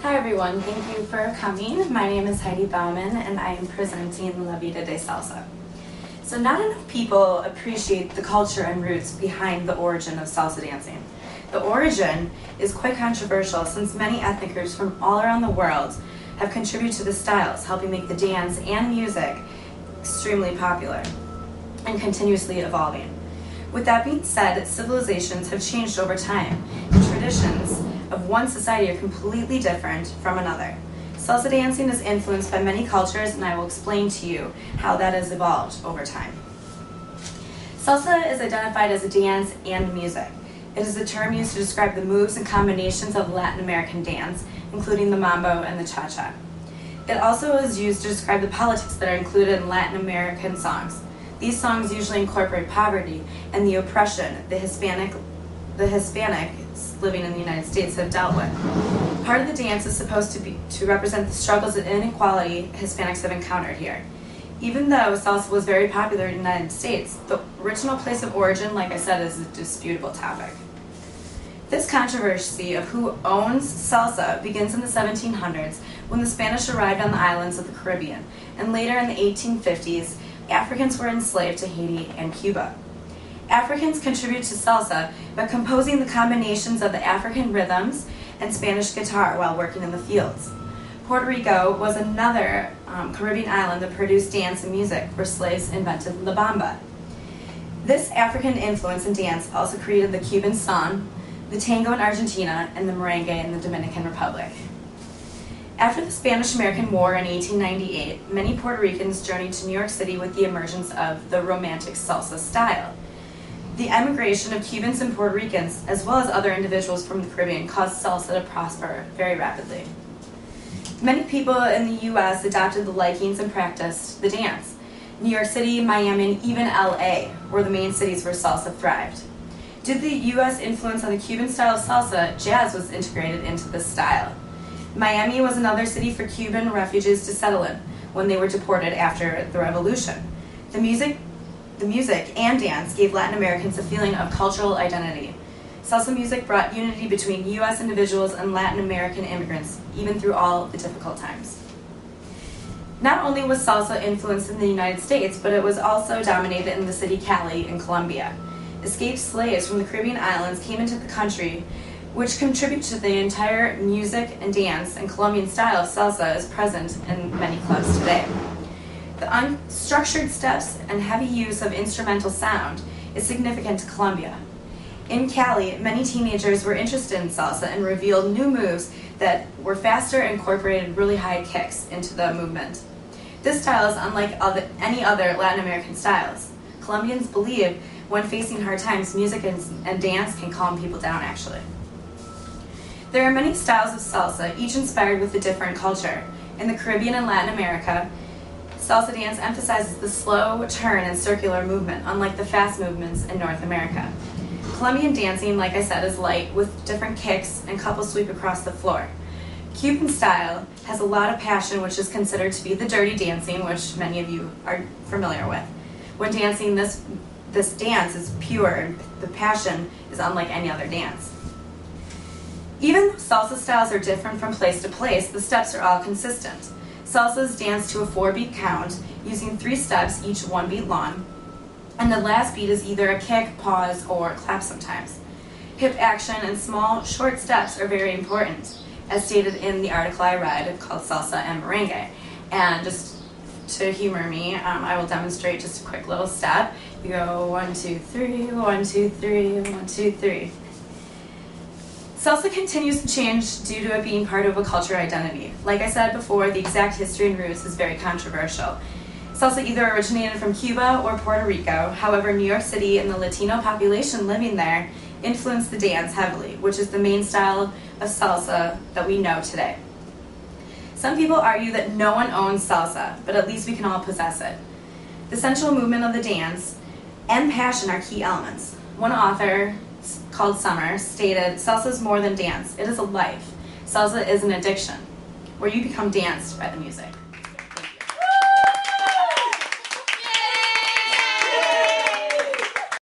Hi everyone, thank you for coming. My name is Heidi Bauman and I am presenting La Vida de Salsa. So not enough people appreciate the culture and roots behind the origin of salsa dancing. The origin is quite controversial since many ethnic groups from all around the world have contributed to the styles, helping make the dance and music extremely popular and continuously evolving. With that being said, civilizations have changed over time, and traditions of one society are completely different from another. Salsa dancing is influenced by many cultures, and I will explain to you how that has evolved over time. Salsa is identified as a dance and music. It is a term used to describe the moves and combinations of Latin American dance, including the mambo and the cha-cha. It also is used to describe the politics that are included in Latin American songs. These songs usually incorporate poverty and the oppression the Hispanics living in the United States have dealt with. Part of the dance is supposed to represent the struggles and inequality Hispanics have encountered here. Even though salsa was very popular in the United States, the original place of origin, like I said, is a disputable topic. This controversy of who owns salsa begins in the 1700s when the Spanish arrived on the islands of the Caribbean, and later in the 1850s, Africans were enslaved to Haiti and Cuba. Africans contributed to salsa by composing the combinations of the African rhythms and Spanish guitar while working in the fields. Puerto Rico was another Caribbean island that produced dance and music where slaves invented la bamba. This African influence in dance also created the Cuban son, the tango in Argentina, and the merengue in the Dominican Republic. After the Spanish-American War in 1898, many Puerto Ricans journeyed to New York City with the emergence of the romantic salsa style. The emigration of Cubans and Puerto Ricans, as well as other individuals from the Caribbean, caused salsa to prosper very rapidly. Many people in the U.S. adopted the likings and practiced the dance. New York City, Miami, and even L.A. were the main cities where salsa thrived. Due to the U.S. influence on the Cuban style of salsa, jazz was integrated into this style. Miami was another city for Cuban refugees to settle in when they were deported after the revolution. The music and dance gave Latin Americans a feeling of cultural identity. Salsa music brought unity between U.S. individuals and Latin American immigrants, even through all the difficult times. Not only was salsa influenced in the United States, but it was also dominated in the city Cali in Colombia. Escaped slaves from the Caribbean islands came into the country, which contributed to the entire music and dance and Colombian style of salsa is present in many clubs today. The unstructured steps and heavy use of instrumental sound is significant to Colombia. In Cali, many teenagers were interested in salsa and revealed new moves that were faster and incorporated really high kicks into the movement. This style is unlike any other Latin American styles. Colombians believe when facing hard times, music and dance can calm people down, actually. There are many styles of salsa, each inspired with a different culture. In the Caribbean and Latin America, salsa dance emphasizes the slow turn and circular movement, unlike the fast movements in North America. Colombian dancing, like I said, is light, with different kicks and couples sweep across the floor. Cuban style has a lot of passion, which is considered to be the dirty dancing, which many of you are familiar with. When dancing, this dance is pure. The passion is unlike any other dance. Even though salsa styles are different from place to place, the steps are all consistent. Salsa is danced to a 4-beat count, using 3 steps, each 1 beat long, and the last beat is either a kick, pause, or clap sometimes. Hip action and small, short steps are very important, as stated in the article I read called Salsa and Merengue. And just to humor me, I will demonstrate just a quick little step. You go 1, 2, 3, 1, 2, 3, 1, 2, 3. Salsa continues to change due to it being part of a cultural identity. Like I said before, the exact history and roots is very controversial. Salsa either originated from Cuba or Puerto Rico. However, New York City and the Latino population living there influenced the dance heavily, which is the main style of salsa that we know today. Some people argue that no one owns salsa, but at least we can all possess it. The central movement of the dance and passion are key elements. One author, called Summer, stated, "Salsa is more than dance, it is a life. Salsa is an addiction, where you become danced by the music."